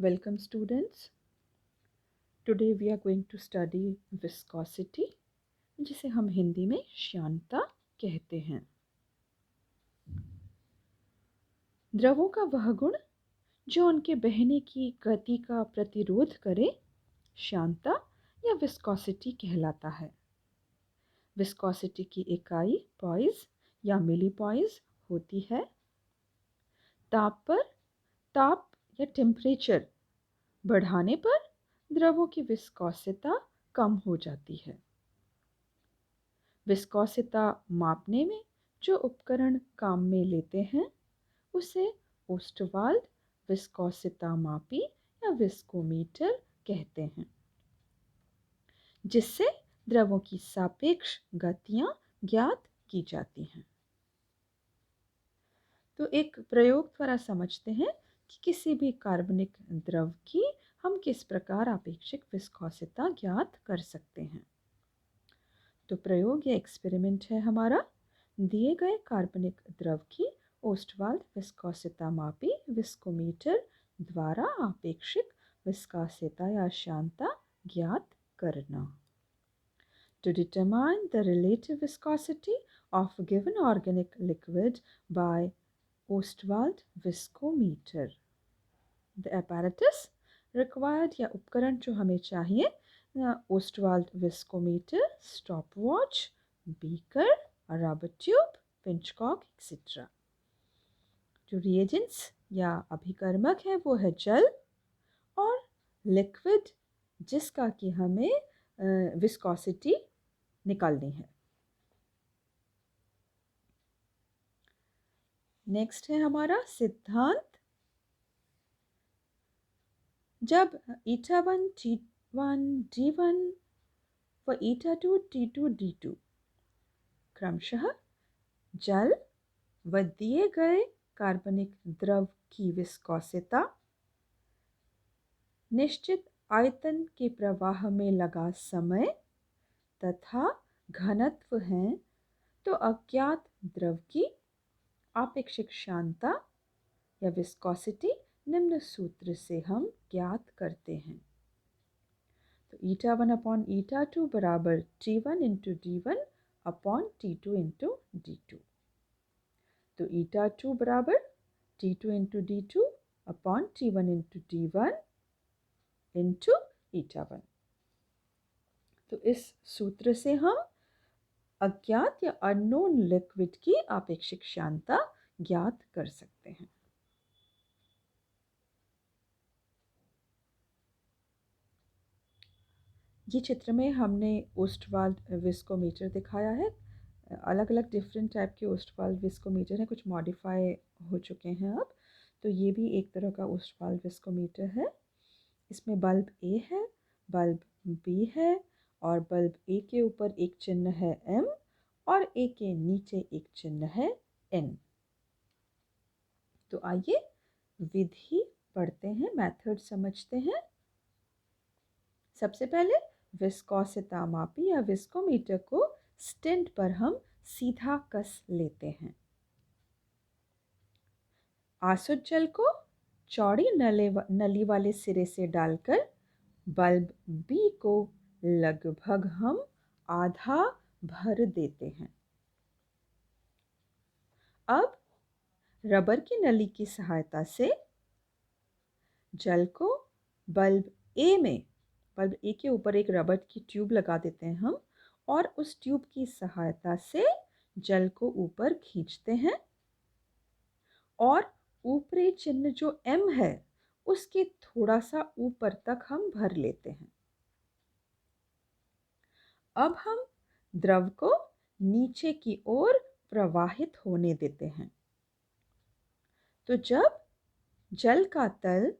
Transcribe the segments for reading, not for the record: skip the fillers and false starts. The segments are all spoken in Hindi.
Welcome students. Today we are going to study viscosity जिसे हम हिंदी में श्यानता कहते हैं। द्रवों का वह गुण जो उनके बहने की गति का प्रतिरोध करे श्यानता या विस्कोसिटी कहलाता है। विस्कोसिटी की इकाई पॉइज या मिलीपॉइज होती है। ताप या टेम्परेचर बढ़ाने पर द्रवों की विस्कोसिता कम हो जाती है। विस्कोसिता मापने में जो उपकरण काम में लेते हैं उसे ओस्टवाल्ड विस्कोसिता मापी या विस्कोमीटर कहते हैं, जिससे द्रवों की सापेक्ष गतियां ज्ञात की जाती हैं। तो एक प्रयोग द्वारा समझते हैं कि किसी भी कार्बनिक द्रव की हम किस प्रकार आपेक्षिक विस्कोसिता ज्ञात कर सकते हैं। तो प्रयोग या एक्सपेरिमेंट है हमारा। दिए गए कार्बनिक द्रव की ओस्टवाल्ड विस्कोसिता मापी विस्कोमीटर द्वारा आपेक्षिक विस्कोसिता या श्यानता ज्ञात करना। To determine the relative viscosity of a given organic liquid by Ostwald viscometer. The apparatus required या उपकरण जो हमें चाहिए Ostwald viscometer, stopwatch, beaker, a rubber tube, pinch cock, etc. जो reagents या अभिकर्मक है वो है जल और लिक्विड जिसका कि हमें विस्कोसिटी निकालनी है। नेक्स्ट है हमारा सिद्धांत। जब eta1 T1 D1 व eta2 T2 D2 क्रमशः जल व दिए गए कार्बनिक द्रव की विस्कोसिता निश्चित आयतन के प्रवाह में लगा समय तथा घनत्व हैं, तो अज्ञात द्रव की आपेक्षिक श्यानता या विस्कोसिटी निम्न सूत्र से हम ज्ञात करते हैं। तो eta1 अपॉन eta2 बराबर T1 into D1 upon T2 into D2। तो eta2 बराबर T2 into D2 upon T1 into D1 into eta1। तो इस सूत्र से हम अज्ञात या अननोन लिक्विड की आपेक्षिक श्यानता ज्ञात कर सकते हैं। ये चित्र में हमने ओस्टवाल्ड विस्कोमीटर दिखाया है। अलग अलग डिफरेंट टाइप के ओस्टवाल्ड विस्कोमीटर हैं, कुछ मॉडिफाई हो चुके हैं अब। तो ये भी एक तरह का ओस्टवाल्ड विस्कोमीटर है। इसमें बल्ब ए है, बल्ब बी है और बल्ब ए के ऊपर एक चिन्ह है M और ए के नीचे एक चिन्ह है N। तो आइए विधि पढ़ते हैं, मेथड समझते हैं। सबसे पहले विस्कोसिता मापी या विस्कोमीटर को स्टेंट पर हम सीधा कस लेते हैं। आसुत जल को चौड़ी नली वाले सिरे से डालकर बल्ब बी को लगभग हम आधा भर देते हैं। अब रबर की नली की सहायता से जल को बल्ब ए के ऊपर एक रबर की ट्यूब लगा देते हैं हम और उस ट्यूब की सहायता से जल को ऊपर खींचते हैं और ऊपरी चिन्ह जो M है उसके थोड़ा सा ऊपर तक हम भर लेते हैं। अब हम द्रव को नीचे की ओर प्रवाहित होने देते हैं। तो जब जल का तल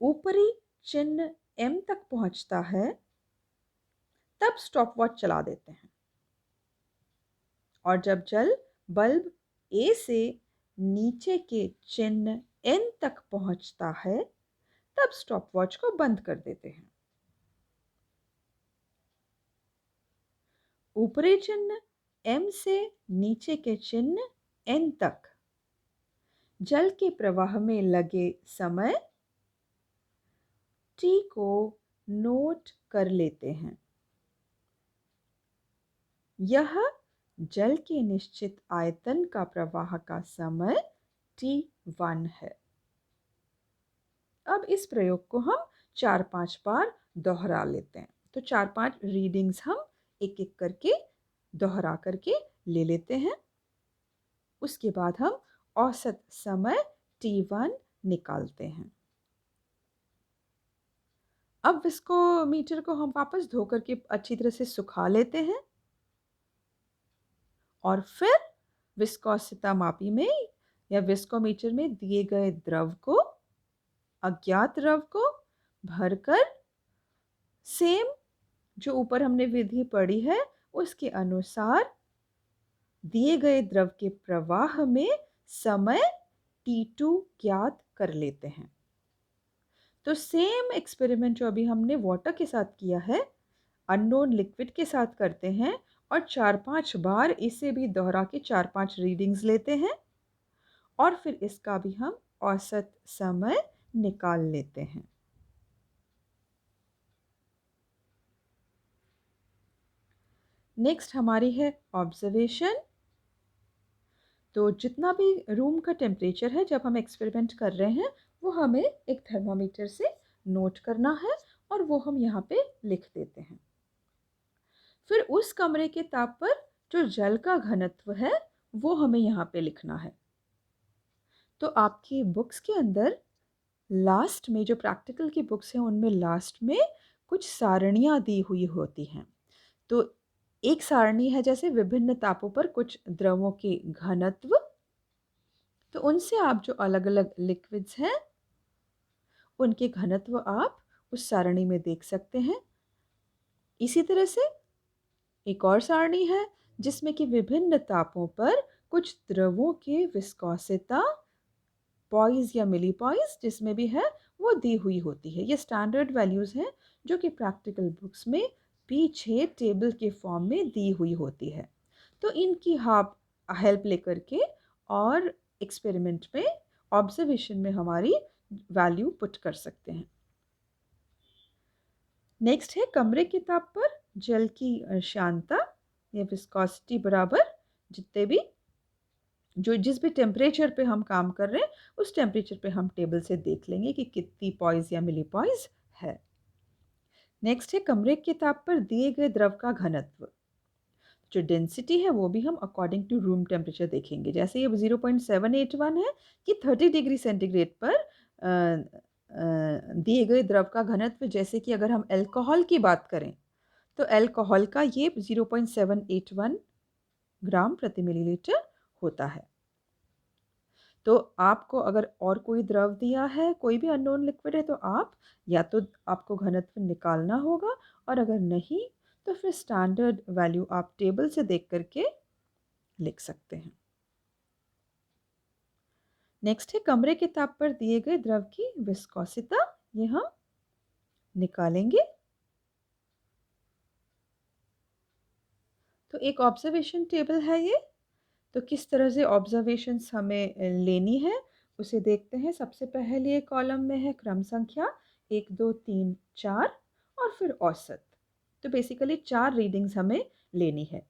ऊपरी चिन्ह M तक पहुंचता है तब स्टॉपवॉच चला देते हैं और जब जल बल्ब A से नीचे के चिन्ह N तक पहुंचता है तब स्टॉपवॉच को बंद कर देते हैं। ऊपरी चिन्ह M से नीचे के चिन्ह N तक जल के प्रवाह में लगे समय T को नोट कर लेते हैं। यह जल के निश्चित आयतन का प्रवाह का समय T1 है। अब इस प्रयोग को हम 4-5 बार दोहरा लेते हैं। तो 4-5 रीडिंग्स हम एक एक करके दोहरा करके ले लेते हैं। उसके बाद हम औसत समय T1 निकालते हैं। अब विस्कोमीटर को हम वापस धो करके अच्छी तरह से सुखा लेते हैं और फिर विस्कोसिता मापी में या विस्कोमीटर में दिए गए द्रव को, अज्ञात द्रव को भरकर सेम जो ऊपर हमने विधि पढ़ी है उसके अनुसार दिए गए द्रव के प्रवाह में समय T2 ज्ञात कर लेते हैं। तो सेम एक्सपेरिमेंट जो अभी हमने वाटर के साथ किया है, अननोन लिक्विड के साथ करते हैं और 4-5 बार इसे भी दोहरा के 4-5 रीडिंग्स लेते हैं और फिर इसका भी हम औसत समय निकाल लेते हैं। नेक्स्ट हमारी है ऑब्जर्वेशन। तो जितना भी रूम का टेम्परेचर है जब हम एक्सपेरिमेंट कर रहे हैं वो हमें एक थर्मामीटर से नोट करना है और वो हम यहाँ पे लिख देते हैं। फिर उस कमरे के ताप पर जो जल का घनत्व है वो हमें यहाँ पे लिखना है। तो आपकी बुक्स के अंदर लास्ट में जो प्रैक्टिकल की बुक्स हैं उनमें लास्ट में कुछ सारणियाँ दी हुई होती हैं। तो एक सारणी है जैसे विभिन्न तापों पर कुछ द्रवों के घनत्व, तो उनसे आप जो अलग अलग लिक्विड्स हैं उनके घनत्व आप उस सारणी में देख सकते हैं। इसी तरह से एक और सारणी है जिसमें कि विभिन्न तापों पर कुछ द्रवों के विस्कोसिता, पॉइज या मिली पॉइज जिसमें भी है वो दी हुई होती है। ये स्टैंडर्ड वैल्यूज़ हैं जो कि प्रैक्टिकल बुक्स में पीछे टेबल के फॉर्म में दी हुई होती है। तो इनकी आप हेल्प लेकर के और एक्सपेरिमेंट में, ऑब्जर्वेशन में हमारी वैल्यू पुट कर सकते हैं। नेक्स्ट है कमरे के ताप पर जल की श्यानता या विस्कोसिटी बराबर जितने भी जिस भी टेम्परेचर पे हम काम कर रहे हैं उस टेम्परेचर पे हम टेबल से देख लेंगे कि कितनी पॉइज या मिली पॉइज है। नेक्स्ट है कमरे के ताप पर दिए गए द्रव का घनत्व। जो डेंसिटी है वो भी हम अकॉर्डिंग टू रूम टेम्परेचर देखेंगे। जैसे ये 0.781 है कि 30 डिग्री सेंटीग्रेड पर दिए गए द्रव का घनत्व, जैसे कि अगर हम अल्कोहल की बात करें तो अल्कोहल का ये 0.781 ग्राम प्रति मिलीलीटर होता है। तो आपको अगर और कोई द्रव दिया है, कोई भी अननोन लिक्विड है, तो आप या तो आपको घनत्व निकालना होगा और अगर नहीं तो फिर स्टैंडर्ड वैल्यू आप टेबल से देख करके लिख सकते हैं। नेक्स्ट है कमरे के ताप पर दिए गए द्रव की विस्कोसिता, ये हम निकालेंगे। तो एक ऑब्जर्वेशन टेबल है ये। तो किस तरह से ऑब्जर्वेशंस हमें लेनी है उसे देखते हैं। सबसे पहले कॉलम में है क्रम संख्या 1, 2, 3, 4 और फिर औसत। तो बेसिकली 4 रीडिंग्स हमें लेनी है।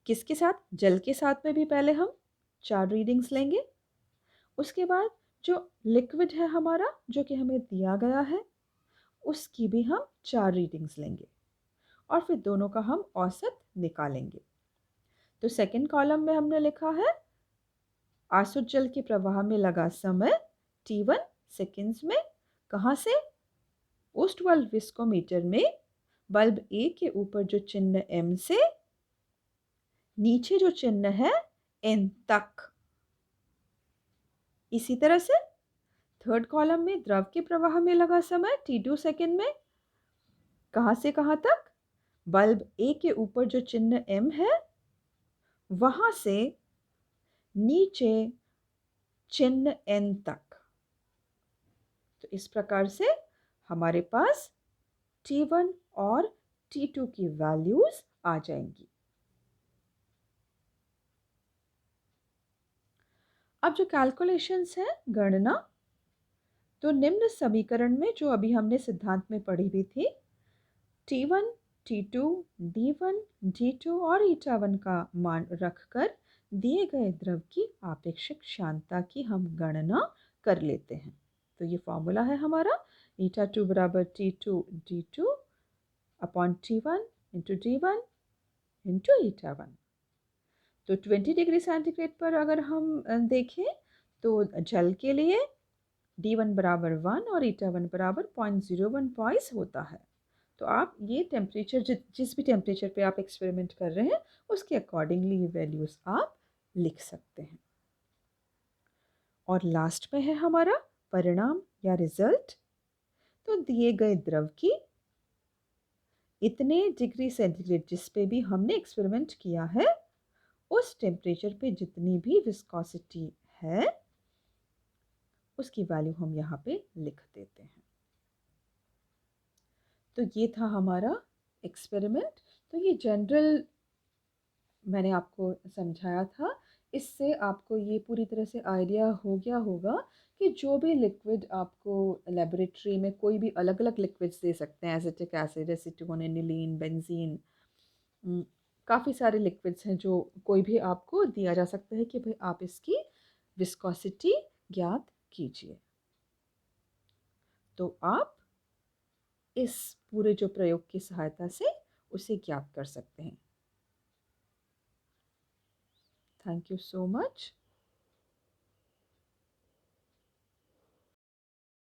किसके साथ? जल के साथ में भी पहले हम 4 रीडिंग्स लेंगे। उसके बाद जो लिक्विड है हमारा जो कि हमें दिया गया है उसकी भी हम 4 रीडिंग्स लेंगे और फिर दोनों का हम औसत निकालेंगे। तो सेकंड कॉलम में हमने लिखा है आसुत जल के प्रवाह में लगा समय T1 सेकेंड्स में। कहाँ से? ओस्टवाल्ड विस्कोमीटर में बल्ब A के ऊपर जो चिन्ह M से नीचे जो चिन्ह है N तक। इसी तरह से थर्ड कॉलम में द्रव के प्रवाह में लगा समय T2 सेकेंड में। कहाँ से कहाँ तक? बल्ब A के ऊपर जो चिन्ह M है वहाँ से नीचे चिन्ह N तक। तो इस प्रकार से हमारे पास T1 और T2 की वैल्यूज आ जाएंगी। अब जो कैलकुलेशंस है, गणना, तो निम्न समीकरण में जो अभी हमने सिद्धांत में पढ़ी हुई थी, T1, T2, D1, D2 और ईटा1 का मान रखकर दिए गए द्रव की आपेक्षिक श्यानता की हम गणना कर लेते हैं। तो ये फॉर्मूला है हमारा ईटा2 बराबर T2 D2 upon T1 into D1 into ईटा1। तो 20 डिग्री सेंटीग्रेड पर अगर हम देखें तो जल के लिए D1 बराबर 1 और ईटा1 बराबर 0.01 पॉइस होता है। तो आप ये टेम्परेचर जिस भी टेम्परेचर पे आप एक्सपेरिमेंट कर रहे हैं उसके अकॉर्डिंगली ये वैल्यूज़ आप लिख सकते हैं। और लास्ट में है हमारा परिणाम या रिजल्ट। तो दिए गए द्रव की इतने डिग्री सेंटीग्रेड जिस पे भी हमने एक्सपेरिमेंट किया है उस टेम्परेचर पे जितनी भी विस्कोसिटी है उसकी वैल्यू हम यहाँ पे लिख देते हैं। तो ये था हमारा एक्सपेरिमेंट। तो ये जनरल मैंने आपको समझाया था, इससे आपको ये पूरी तरह से आइडिया हो गया होगा कि जो भी लिक्विड आपको लेबोरेटरी में कोई भी अलग अलग लिक्विड्स दे सकते हैं, acetic acid, acetone, aniline, benzene, काफ़ी सारे लिक्विड्स हैं जो कोई भी आपको दिया जा सकता है कि भाई आप इसकी विस्कोसिटी ज्ञात कीजिए। तो आप इस पूरे जो प्रयोग की सहायता से उसे ज्ञात कर सकते हैं। Thank you so much.